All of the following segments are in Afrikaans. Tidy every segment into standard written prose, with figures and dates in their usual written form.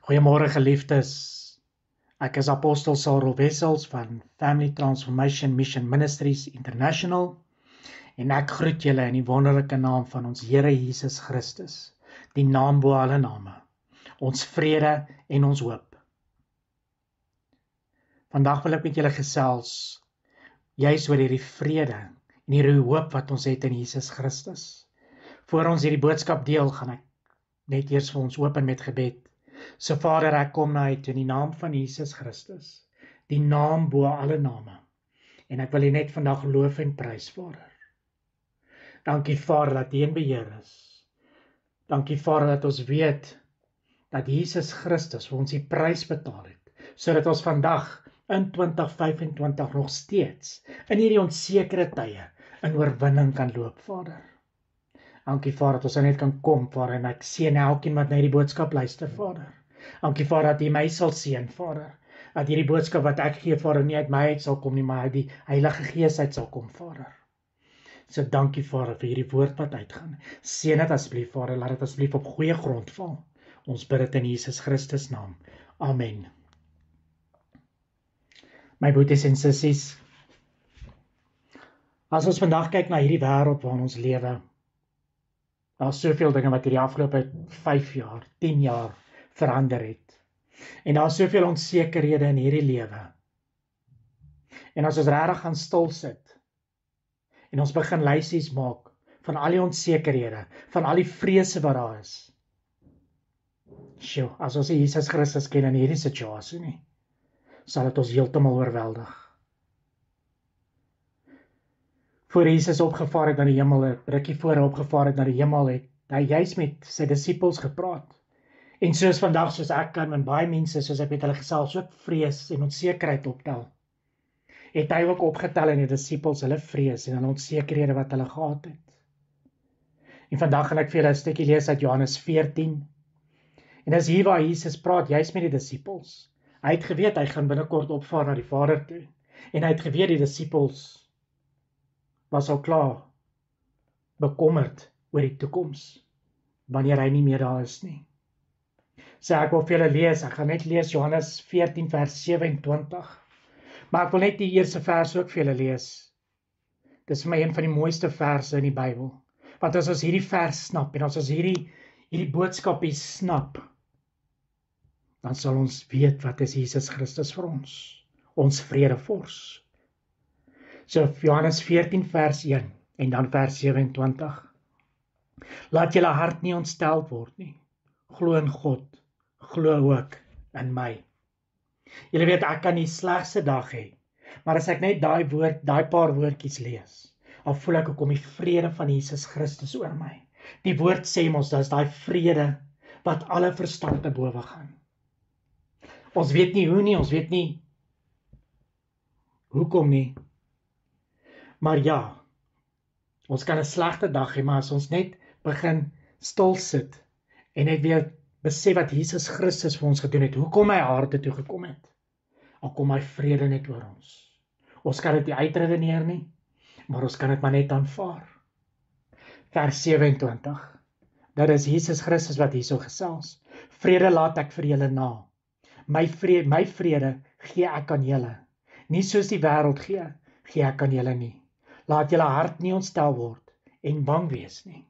Goeiemôre geliefdes. Ek is Apostel Sarel Wessels van Family Transformation Mission Ministries International en ek groet julle in die wonderlike naam van ons Here Jesus Christus, die naam bo alle name, ons vrede en ons hoop. Vandag wil ek met julle gesels juis oor hierdie vrede en hierdie hoop wat ons het in Jesus Christus. Voor ons hierdie boodskap deel, gaan ek net eers vir ons open met gebed. So Vader, ek kom na uit in die naam van Jesus Christus, die naam bo alle name. En ek wil U net vandag loof en prys, Vader. Dankie Vader dat U in beheer is. Dankie Vader dat ons weet dat Jesus Christus vir ons die prys betaal het, sodat ons vandag in 2025 nog steeds in hierdie onsekere tye in oorwinning kan loop, Vader. Dankie Vader dat ons net kan kom, Vader, en ek seën elkeen wat na hierdie boodskap luister, Vader. Dankie Vader dat U my sal seën, Vader. Dat hierdie boodskap wat ek gee, Vader, nie uit my uit sal kom nie, maar uit die Heilige Gees uit sal kom, Vader. So dankie Vader vir hierdie woord wat uitgaan. Seën dit asseblief, Vader, laat dit asseblief op goeie grond val. Ons bid dit in Jesus Christus naam. Amen. My boeties en sissies, as ons vandag kyk na hierdie wêreld waarin ons lewe, daar is soveel dinge wat hierdie afgelope 5 jaar, 10 jaar verander het. En daar is soveel onsekerhede in hierdie lewe. En as ons regtig gaan stil sit, en ons begin lysies maak van al die onsekerhede, van al die vrese wat daar is. Sjoe, as ons Jesus Christus ken in hierdie situasie nie, sal dit ons heeltemal oorweldig. Voor Jesus opgevaar het na die hemel, 'n rukkie voor hy opgevaar het na die hemel, het hy juis met sy disippels gepraat. En soos vandag, soos ek kan, en baie mense, soos ek met hulle gesels, ook vrees en onsekerheid optel, het hy ook opgetel in die disippels hulle vrees en hulle onsekerhede wat hulle gehad het. En vandag gaan ek vir julle 'n stukkie lees uit Johannes 14. En dis hier waar Jesus praat, juis met die disippels. Hy het geweet, hy gaan binnekort opvaar na die Vader toe. En hy het geweet, die disippels was al klaar bekommerd oor die toekoms, wanneer hy nie meer daar is nie. So ek wil vir julle lees, ek gaan net lees Johannes 14 vers 27, maar ek wil net die eerste vers ook vir julle lees. Dit is vir my een van die mooiste verse in die Bybel, want as ons hierdie vers snap, en as ons hierdie boodskap hier snap, dan sal ons weet wat is Jesus Christus vir ons vredevors. So Johannes 14 vers 1 en dan vers 27. Laat julle hart nie ontstel word nie. Glo in God, glo ook in my. Julle weet, ek kan die slegste dag hê, maar as ek net daai paar woordjies lees, dan voel ek hoe kom die vrede van Jesus Christus oor my. Die woord sê ons, dat is daai vrede wat alle verstand te bowe gaan. Ons weet nie hoe nie, ons weet nie hoekom nie, maar ja, ons kan 'n slegte dag hê, maar as ons net begin stil sit en net weer besef wat Jesus Christus vir ons gedoen het, hoekom hy aarde toe gekom het, dan kom hy vrede net oor ons. Ons kan dit nie uitredeneer nie, maar ons kan dit maar net aanvaar. Vers 27. Dat is Jesus Christus wat hierso gesels. Vrede laat ek vir julle na. My vrede gee ek aan julle. Nie soos die wêreld gee ek aan julle nie. Laat julle hart nie ontstel word en bang wees nie.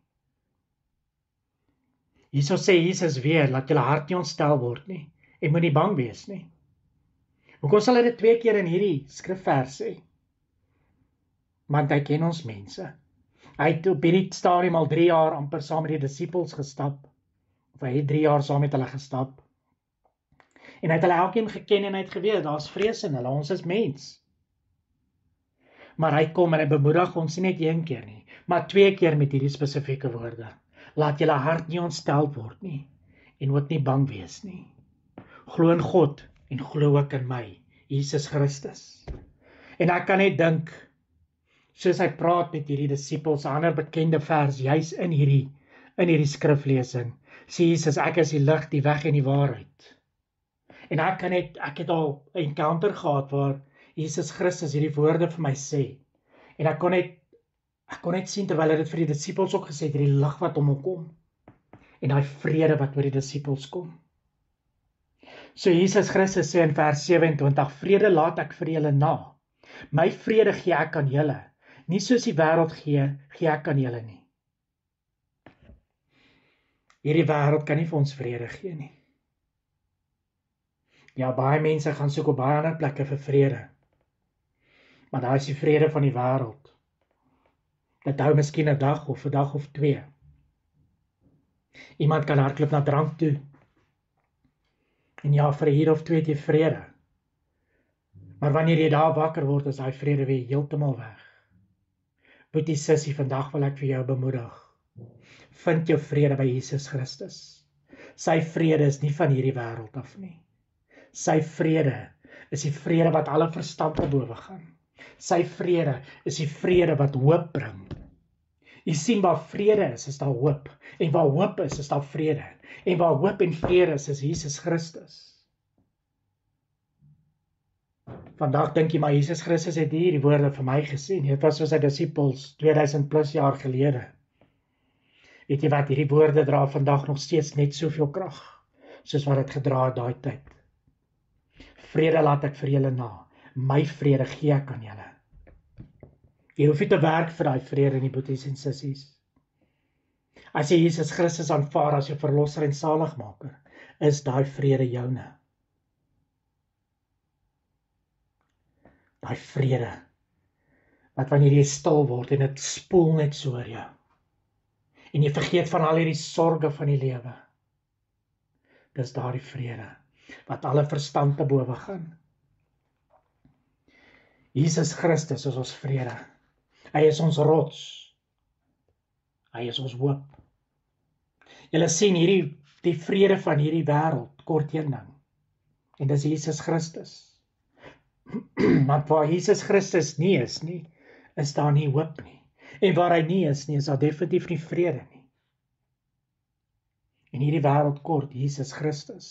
Hierso sê Jesus weer, laat julle hart nie ontstel word nie en moenie bang wees nie. Hoekom sal hy dit 2 keer in hierdie skrifvers sê? Want hy ken ons mense. Hy het op hierdie stadium al 3 jaar amper saam met die disippels gestap, of hy het 3 jaar saam met hulle gestap. En hy het hulle elkeen geken en hy het geweet, daar's vrees in hulle, ons is mens. Maar hy kom en hy bemoedig ons nie net 1 keer nie, maar 2 keer met hierdie spesifieke woorde. Laat julle hart nie ontstel word nie, en ook nie bang wees nie. Glo in God, en glo ook in my, Jesus Christus. En ek kan net dink, soos hy praat met hierdie disippels, 'n ander bekende vers, juis in hierdie skriflesing, sê Jesus, ek is die lig, die weg en die waarheid. En ek het al 'n encounter gehad waar Jesus Christus hierdie woorde vir my sê. En ek kon net sien terwyl hy dit vir die disippels ook gesê het, hierdie lig wat om hom kom. En daai vrede wat oor die disippels kom. So Jesus Christus sê in vers 27, vrede laat ek vir julle na. My vrede gee ek aan julle. Nie soos die wêreld gee, gee ek aan julle nie. Hierdie wêreld kan nie vir ons vrede gee nie. Ja, baie mense gaan soek op baie ander plekke vir vrede. Maar daar is die vrede van die wêreld. Dit hou miskien 'n dag of 2. Iemand kan hardloop na drank toe. En ja, vir 'n uur of 2 het jy vrede. Maar wanneer jy daar wakker word, is daai vrede weer heeltemal weg. Boetie sussie, vandag wil ek vir jou bemoedig. Vind jou vrede by Jesus Christus. Sy vrede is nie van hierdie wêreld af nie. Sy vrede is die vrede wat alle verstand te bowe gaan. Sy vrede is die vrede wat hoop bring. Jy sien, waar vrede is daar hoop. En waar hoop is daar vrede. En waar hoop en vrede is Jesus Christus. Vandag dink jy, maar Jesus Christus het hierdie woorde vir my gesien. Dit was vir sy disippels 2000 plus jaar gelede. Weet jy wat, hierdie woorde dra vandag nog steeds net soveel krag, soos wat dit gedra het daai tyd. Vrede laat ek vir julle na. My vrede gee ek aan julle. Jy hoef nie te werk vir daai vrede nie, boeties en sissies. As jy Jesus Christus aanvaar as jou verlosser en saligmaker, is daai vrede joune. Daai vrede, wat wanneer jy stil word en dit spoel net so oor jou. En jy vergeet van al hierdie sorge van die lewe. Dis daardie vrede, wat alle verstand te bowe gaan. Jesus Christus is ons vrede. Hy is ons rots. Hy is ons hoop. Julle sien die vrede van hierdie wêreld, kort een ding. En dis Jesus Christus. Want waar Jesus Christus nie is nie, is daar nie hoop nie. En waar hy nie is nie, is daar definitief nie vrede nie. En hierdie wêreld kort Jesus Christus.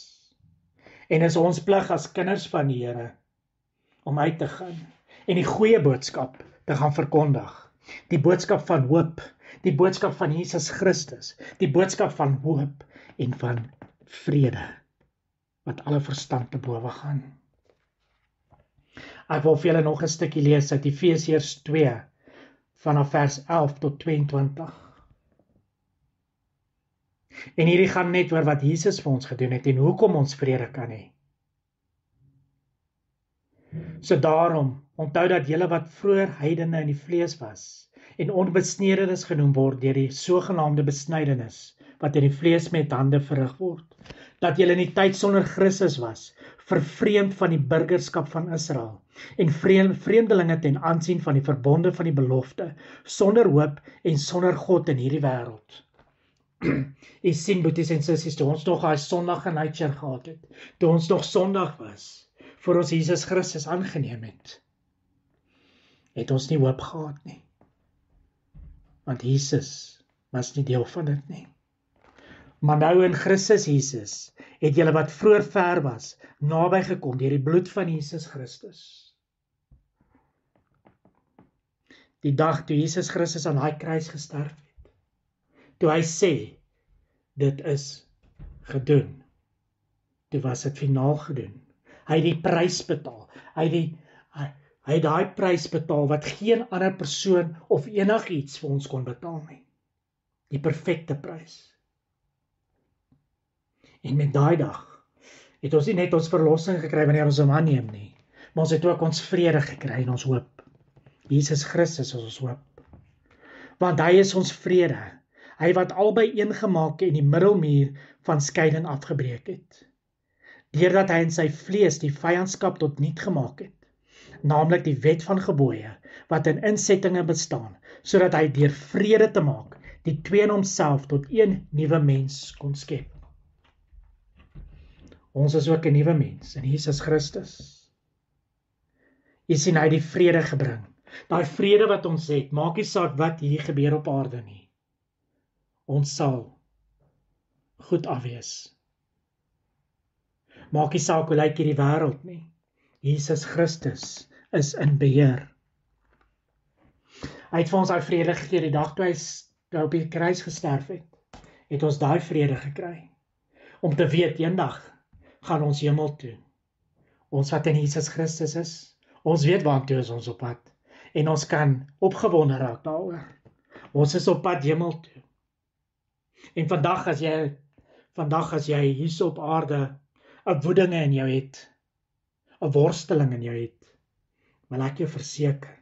En is ons plig as kinders van die Here om uit te gaan en die goeie boodskap te gaan verkondig. Die boodskap van hoop, die boodskap van Jesus Christus, die boodskap van hoop en van vrede, wat alle verstand te bowe gaan. Ek wil vir julle nog 'n stukkie lees uit Efesiërs 2, vanaf vers 11 tot 22. En hierdie gaan net oor wat Jesus vir ons gedoen het en hoekom ons vrede kan hê. So daarom, onthou dat julle wat vroeër heidene in die vlees was en onbesnedenis genoem word deur die sogenaamde besnydenis wat in die vlees met hande verrig word, dat julle in die tyd sonder Christus was, vervreemd van die burgerskap van Israel en vreemdelinge ten aansien van die verbonde van die belofte, sonder hoop en sonder God in hierdie wêreld. Jy sien, boeties en sissies, toe ons nog daai sondige nature gehad het, toe ons nog sondig was, voor ons Jesus Christus aangeneem het ons nie hoop gehad nie. Want Jesus was nie deel van dit nie. Maar nou in Christus Jesus, het julle wat vroeër ver was, naby gekom deur die bloed van Jesus Christus. Die dag toe Jesus Christus aan daai kruis gesterf het, toe hy sê, dit is gedoen, toe was dit finaal gedoen. Hy het die prys betaal, hy het daai prys betaal, wat geen ander persoon of enigiets vir ons kon betaal nie. Die perfekte prys. En met daai dag, het ons nie net ons verlossing gekry wanneer ons hom aanneem nie, maar ons het ook ons vrede gekry en ons hoop. Jesus Christus is ons hoop. Want hy is ons vrede. Hy wat albei een gemaak en die middelmuur van skeiding afgebreek het. Deurdat hy in sy vlees die vyandskap tot niet gemaak het, naamlik die wet van gebooie, wat in insettinge bestaan, sodat hy deur vrede te maak, die twee in homself tot een nuwe mens kon skep. Ons is ook 'n nuwe mens in Jesus Christus. Jy sien, hy het die vrede gebring. Daai vrede wat ons het, maak nie saak wat hier gebeur op aarde nie. Ons sal goed afwees. Maak nie saak hoe lyk hierdie wêreld nie. Jesus Christus is in beheer. Hy het vir ons daai vrede gegee die dag toe hy op die kruis gesterf het ons daai vrede gekry. Om te weet, eendag gaan ons hemel toe. Ons wat in Jesus Christus is, ons weet waartoe is ons op pad. En ons kan opgewonde raak daaroor. Ons is op pad hemel toe. En vandag as jy hier op aarde 'n woedinge in jou het, 'n worsteling in jou het, wil ek jou verseker,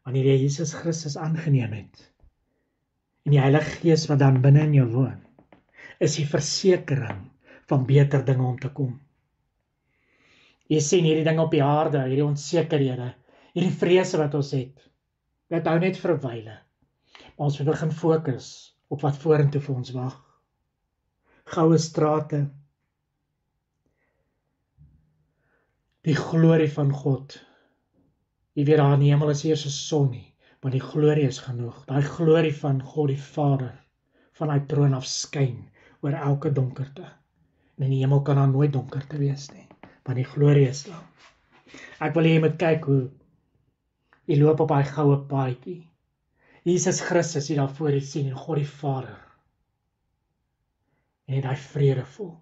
wanneer jy Jesus Christus aangeneem het, en die Heilige Gees wat dan binne in jou woon, is die versekering van beter dinge om te kom. Jy sien hierdie ding op die aarde, hierdie onsekerhede, hierdie vrese wat ons het, dit hou net vir 'n wyle. Maar ons moet begin fokus op wat vorentoe vir ons wag. Goue strate, die glorie van God. Jy weet daar in die hemel is eers 'n son nie, maar die glorie is genoeg. Daai glorie van God die Vader, van hy troon af skyn oor elke donkerte. En in die hemel kan daar nooit donkerte wees nie, want die glorie is daar. Ek wil hê jy moet kyk hoe jy loop op daai goue paadjie. Jesus Christus hier daar voor jy sien, en God die Vader. En jy daai vrede voel.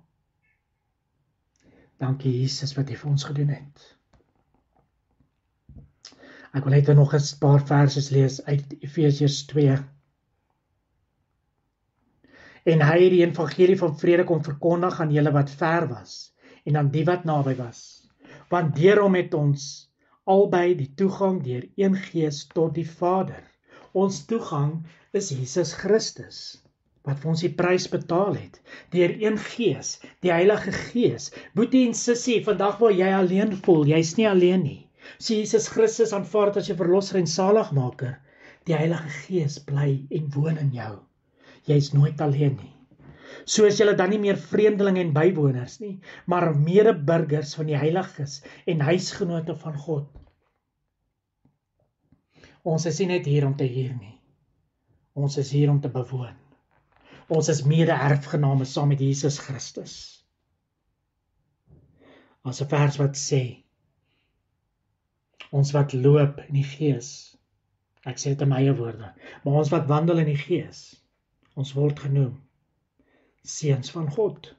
Dankie Jesus wat jy vir ons gedoen het. Ek wil net nog 'n paar verse lees uit Efesiërs 2. En hy het die evangelie van vrede kom verkondig aan julle wat ver was, en aan die wat naby was. Want deur hom het ons albei die toegang deur een Gees tot die Vader. Ons toegang is Jesus Christus, wat vir ons die prys betaal het, deur een Gees, die Heilige Gees. Boetie en sussie, vandag waar jy alleen voel, jy's nie alleen nie. As Jesus Christus aanvaar as jou verlosser en saligmaker, die Heilige Gees bly en woon in jou. Jy's nooit alleen nie. So is julle dan nie meer vreemdelinge en bywoners nie, maar medeburgers van die heiliges en huisgenote van God. Ons is nie net hier om te huur nie. Ons is hier om te bewoon. Ons is mede-erfgename saam met Jesus Christus. As 'n vers wat sê, ons wat loop in die Gees, ek sê dit in my eie woorde, maar ons wat wandel in die Gees, ons word genoem seuns van God.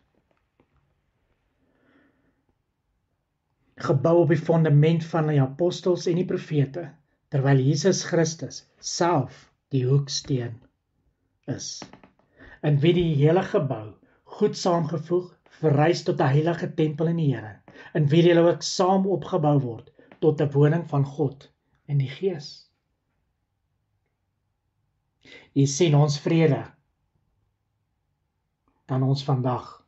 Gebou op die fondament van die apostels en die profete, terwyl Jesus Christus self die hoeksteen is, in wie die hele gebou goed saamgevoeg verrys tot 'n heilige tempel in die Here, in wie julle ook saam opgebou word tot 'n woning van God in die Gees. Jy sien ons vrede kan ons vandag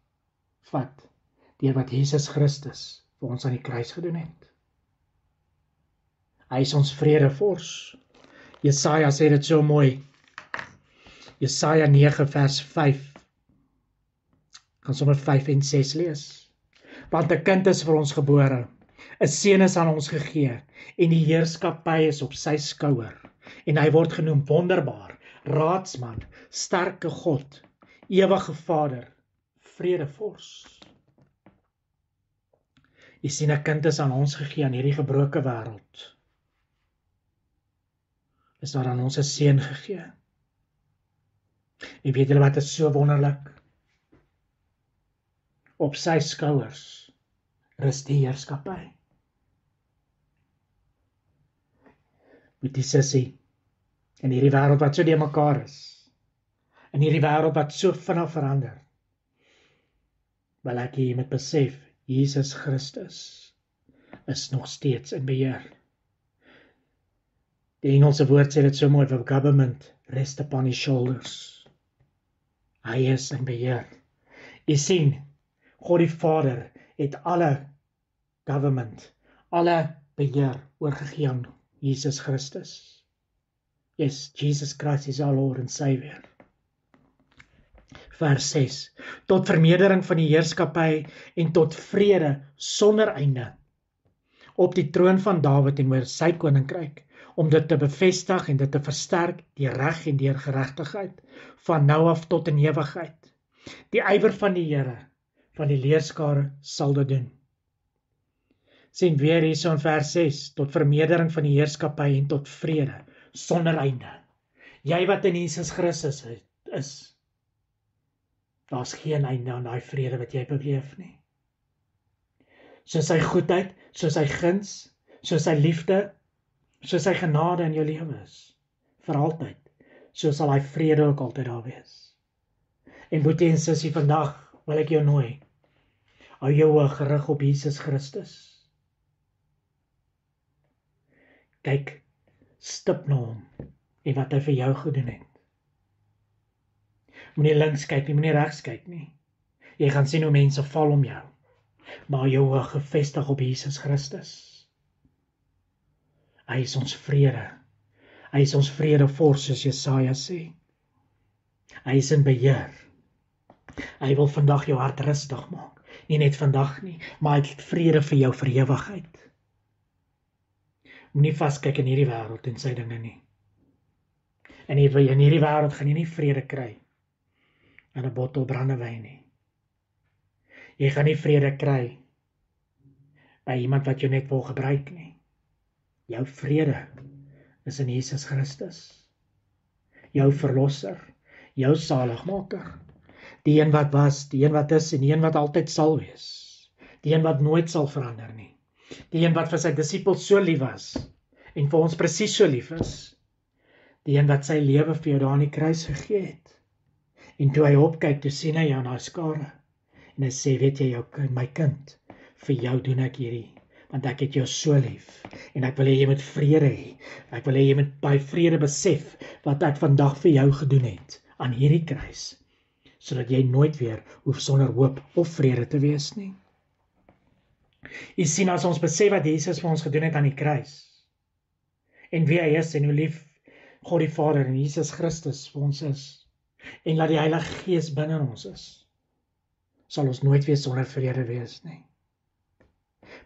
vat deur wat Jesus Christus vir ons aan die kruis gedoen het. Hy is ons vredevors. Jesaja sê dit so mooi. Jesaja 9 vers 5. Ek gaan sommer 5 en 6 lees. Want 'n kind is vir ons gebore, 'n seun is aan ons gegee, en die heerskappy is op sy skouer. En hy word genoem wonderbaar, raadsman, sterke God, ewige Vader, vredevors. Jy sien 'n kind is aan ons gegee aan hierdie gebroke wêreld. Is daar aan ons 'n seun gegee. En weet julle wat is so wonderlik? Op sy skouers rus die heerskappy. Met die sussie, in hierdie wêreld wat so de mekaar is, in hierdie wêreld wat so vinnig verander, wil ek jy moet besef, Jesus Christus is nog steeds in beheer. Die Engelse woord sê dit so mooi, the government rest upon his shoulders. Hy is in beheer. Jy sien, God die Vader het alle government, alle beheer oorgegee aan Jesus Christus. Yes, Jesus Christ is our Lord and Savior. Vers 6. Tot vermeerdering van die heerskappy en tot vrede sonder einde op die troon van Dawid en oor sy koninkryk, om dit te bevestig en dit te versterk deur reg en deur geregtigheid van nou af tot in ewigheid. Die ywer van die Here van die leerskare sal dit doen. Sien weer hierso in vers 6, tot vermeerdering van die heerskappy en tot vrede sonder einde. Jy wat in Jesus Christus is, Daar's geen einde aan daai vrede wat jy beleef nie. Soos sy goedheid, soos sy guns, soos sy liefde, soos sy genade in jou lewe is, vir altyd, so sal hy vrede ook altyd daar wees. En boetie en sussie, vandag wil ek jou nooi, hou jou oë gerig op Jesus Christus. Kyk stip na hom en wat hy vir jou gedoen het. Moenie links kyk nie, moenie regs kyk nie. Jy gaan sien hoe mense val om jou, maar jou oë gefestig op Jesus Christus. Hy is ons vrede. Hy is ons vredevors, soos Jesaja sê. Hy is in beheer. Hy wil vandag jou hart rustig maak. Nie net vandag nie, maar hy het vrede vir jou vir ewigheid. Moenie vaskyk in hierdie wêreld en sy dinge nie. En in hierdie wêreld gaan jy nie vrede kry in 'n bottel brandewyn nie. Jy gaan nie vrede kry by iemand wat jou net wil gebruik nie. Jou vrede is in Jesus Christus. Jou verlosser, jou saligmaker. Die een wat was, die een wat is en die een wat altyd sal wees. Die een wat nooit sal verander nie. Die een wat vir sy disippels so lief was en vir ons presies so lief is. Die een wat sy lewe vir jou daar aan die kruis gegee het. En toe hy opkyk, toe sien hy jou na skare. En hy sê, weet jy, my kind, vir jou doen ek hierdie, want ek het jou so lief. En ek wil hê jy moet vrede hê. Ek wil hê jy moet by vrede besef wat ek vandag vir jou gedoen het aan hierdie kruis, sodat jy nooit weer hoef sonder hoop of vrede te wees nie. Jy sien, as ons besef wat Jesus vir ons gedoen het aan die kruis, en wie hy is en hoe lief God die Vader en Jesus Christus vir ons is, en laat die Heilige Gees binne ons is, sal ons nooit weer sonder vrede wees nie.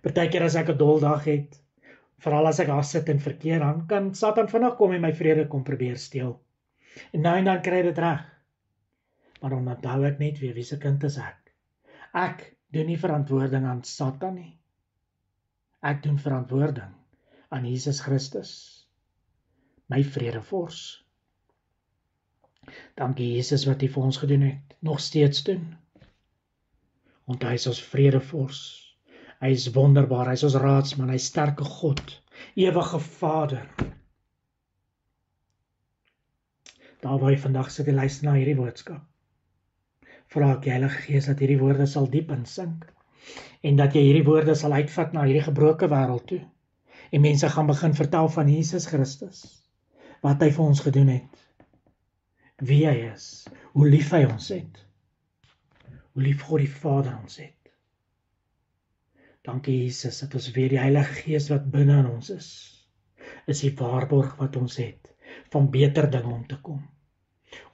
Partykeer as ek 'n doldag het, veral as ek daar sit en verkeer, dan kan Satan vinnig kom en my vrede kom probeer steel. En dan kry dit reg. Maar dan onthou ek net weer, wie se kind is ek? Ek doen nie verantwoording aan Satan nie. Ek doen verantwoording aan Jesus Christus, my vredevors. Dankie Jesus wat hy vir ons gedoen het, nog steeds doen. Want hy is ons vredevors. Hy is wonderbaar, hy is ons raadsman, hy is sterke God, ewige Vader. Daar waar jy vandag sit en luister na hierdie boodskap, vra ek die Heilige Gees dat hierdie woorde sal diep insink, en dat jy hierdie woorde sal uitvat na hierdie gebroke wêreld toe, en mense gaan begin vertel van Jesus Christus, wat hy vir ons gedoen het, wie hy is, hoe lief hy ons het, hoe lief God die Vader ons het. Dankie Jesus, dat ons weer die Heilige Gees wat binne in ons is die waarborg wat ons het, van beter dinge om te kom.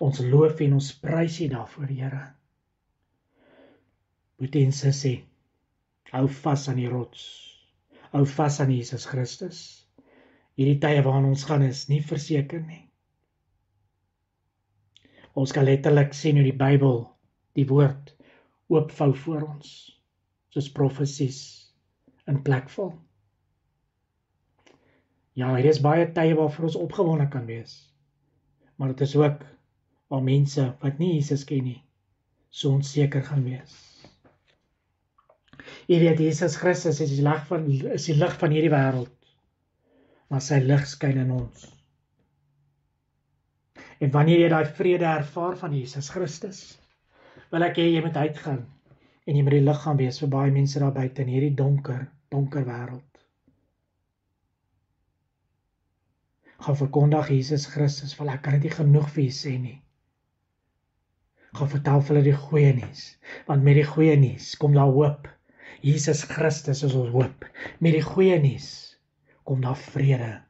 Ons loof en ons prys U daarvoor, Here. Boetie en sussie, hou vas aan die rots, hou vas aan Jesus Christus. Hierdie tye waarin ons gaan is nie verseker nie. Ons kan letterlik sien hoe die Bybel, die woord, oopvou voor ons, soos profesies in plek val. Ja, hier is baie tye waarvoor ons opgewonde kan wees, maar dit is ook waar mense wat nie Jesus ken nie, so onseker gaan wees. Jy weet, Jesus Christus is die lig van hierdie wêreld, maar sy lig skyn in ons. En wanneer jy daai vrede ervaar van Jesus Christus, wil ek hê jy moet uitgaan, en jy moet die lig gaan wees vir baie mense daar buite in hierdie donker wêreld. Gaan verkondig Jesus Christus, want ek kan dit nie genoeg vir jy sê nie. Gaan vertel vir hulle die goeie nuus, want met die goeie nuus kom daar hoop. Jesus Christus is ons hoop. Met die goeie nuus kom daar vrede.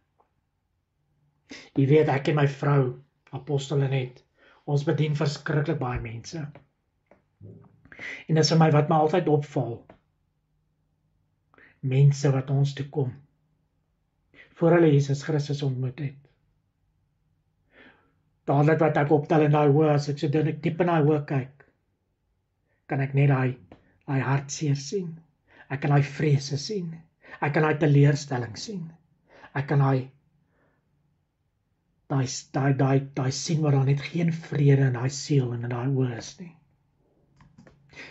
Jy weet, ek en my vrou, Apostel Lenet, ons bedien verskriklik baie mense. En dit is vir my wat my altyd opval. Mense wat ons toe kom, voor hulle Jesus Christus ontmoet het. Dadelik wat ek optel in daai oë, as ek so diep in daai oë kyk, kan ek net daai hartseer sien. Ek kan daai vrese sien. Ek kan daai teleurstelling sien. Ek kan daai sien waar daar net geen vrede in daai siel en in daai oë is nie.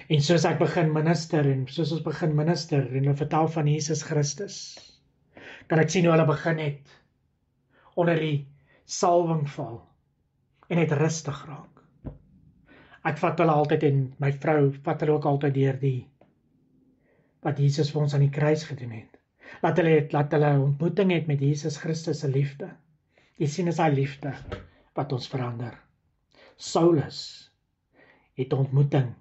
En soos ek begin minister, en soos ons begin minister, en hulle vertel van Jesus Christus, kan ek sien hoe hulle begin het, onder die salwing val, en het rustig raak. Ek vat hulle altyd, en my vrou vat hulle ook altyd deur wat Jesus vir ons aan die kruis gedoen het. Laat hulle ontmoeting het met Jesus Christus se liefde. Jy sien, is hy liefde wat ons verander. Saulus het 'n ontmoeting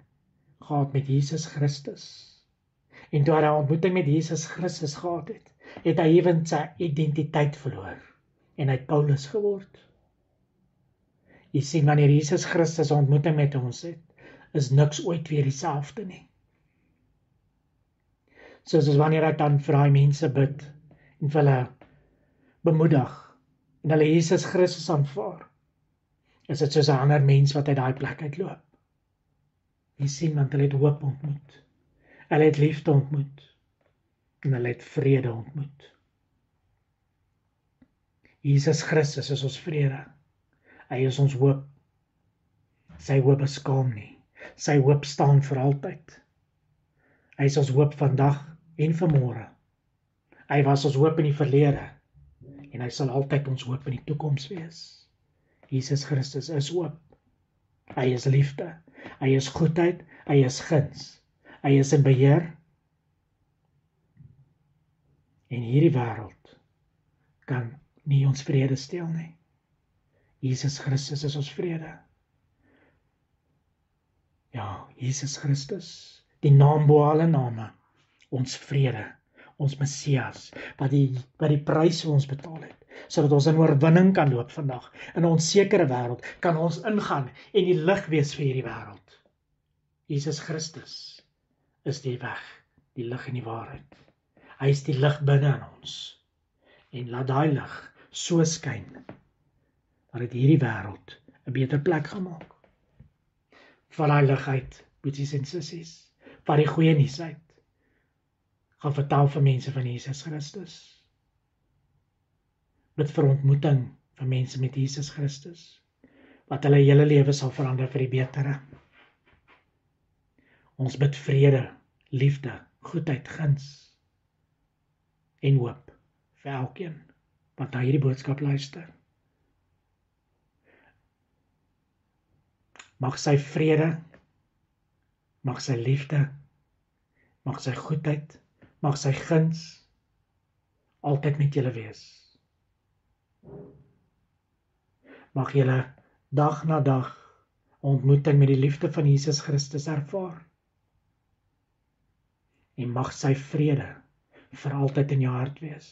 gehad met Jesus Christus. En toe hy 'n ontmoeting met Jesus Christus gehad het, het hy ewen sy identiteit verloor. En hy het Paulus geword. Jy sien, wanneer Jesus Christus 'n ontmoeting met ons het, is niks ooit weer dieselfde nie. Soos wanneer ek dan vir daai mense bid, en vir hulle bemoedig, en hulle Jesus Christus aanvaar, is dit soos 'n ander mens wat uit daai plek uitloop. Jy sien, want hulle het hoop ontmoet. Hulle het liefde ontmoet. En hulle het vrede ontmoet. Jesus Christus is ons vrede. Hy is ons hoop. Sy hoop is skaam nie. Sy hoop staan vir altyd. Hy is ons hoop vandag en vanmôre. Hy was ons hoop in die verlede. En hy sal altyd ons hoop in die toekoms wees. Jesus Christus is hoop. Hy is liefde. Hy is goedheid. Hy is guns. Hy is in beheer. En hierdie wêreld kan nie ons vrede steel nie. Jesus Christus is ons vrede. Ja, Jesus Christus, die naam bo alle name, ons vrede, ons Messias, wat die prys vir ons betaal het, sodat ons in oorwinning kan loop vandag. In 'n onsekere wêreld kan ons ingaan en die lig wees vir hierdie wêreld. Jesus Christus is die weg, die lig en die waarheid. Hy is die lig binne in ons. En laat daai lig so skyn, dat dit hierdie wêreld 'n beter plek gaan maak. Van daai lig uit, boeties en sissies, van die goeie nuus uit, gaan vertel vir mense van Jesus Christus. Bid vir ontmoeting van mense met Jesus Christus, wat hulle hele lewe sal verander vir die betere. Ons bid vrede, liefde, goedheid, guns en hoop vir elkeen wat na hierdie boodskap luister. Mag sy vrede, mag sy liefde, mag sy goedheid, mag sy guns altyd met julle wees. Mag julle dag na dag ontmoeting met die liefde van Jesus Christus ervaar. En mag sy vrede vir altyd in jou hart wees.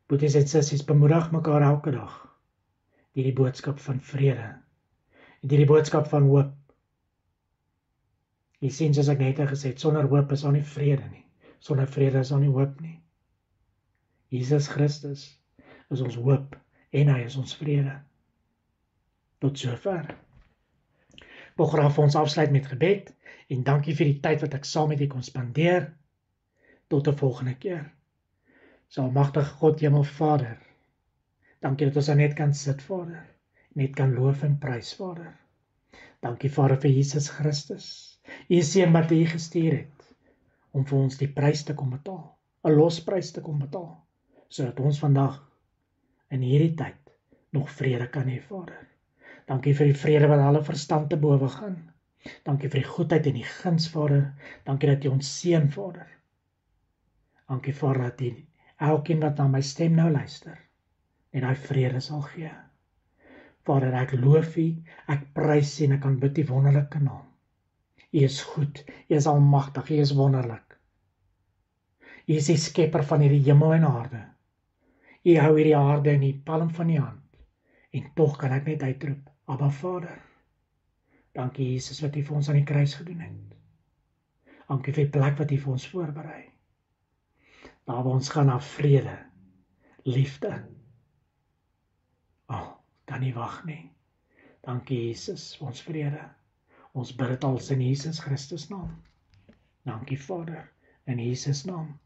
Boeties en sissies, bemoedig mekaar elke dag deur die boodskap van vrede, deur die boodskap van hoop. Jy sien, soos ek net gesê het, sonder hoop is daar nie vrede nie. Sonder vrede is daar nie hoop nie. Jesus Christus is ons hoop en hy is ons vrede. Tot sover. Ek wil graag vir ons afsluit met gebed en dankie vir die tyd wat ek saam met u kon spandeer. Tot 'n volgende keer. So almagtige God, Hemelvader, dankie dat ons net kan sit, Vader, net kan loof en prys, Vader. Dankie, Vader, vir Jesus Christus, u seun wat u gestuur het, om vir ons die prys te kom betaal, 'n losprys te kom betaal, sodat ons vandag, in hierdie tyd, nog vrede kan hê, Vader. Dankie vir die vrede wat alle verstand te bowe gaan. Dankie vir die goedheid en die guns, Vader. Dankie dat u ons seën, Vader. Dankie, Vader, dat u elkeen wat na my stem nou luister, en hy vrede sal gee. Vader, ek loof u, ek prys u en ek aanbid u wonderlike naam. U is goed, u is almagtig, u is wonderlik. U is die skepper van hierdie hemel en aarde. U hou hierdie aarde in die palm van u hand, en tog kan ek net uitroep, Abba Vader. Dankie Jesus wat u vir ons aan die kruis gedoen het. Dankie vir die plek wat u vir ons voorberei. Daar waar ons gaan na vrede, liefde. Kan nie wag nie. Dankie Jesus vir ons vrede. Ons bid dit als in Jesus Christus naam. Dankie Vader, in Jesus naam.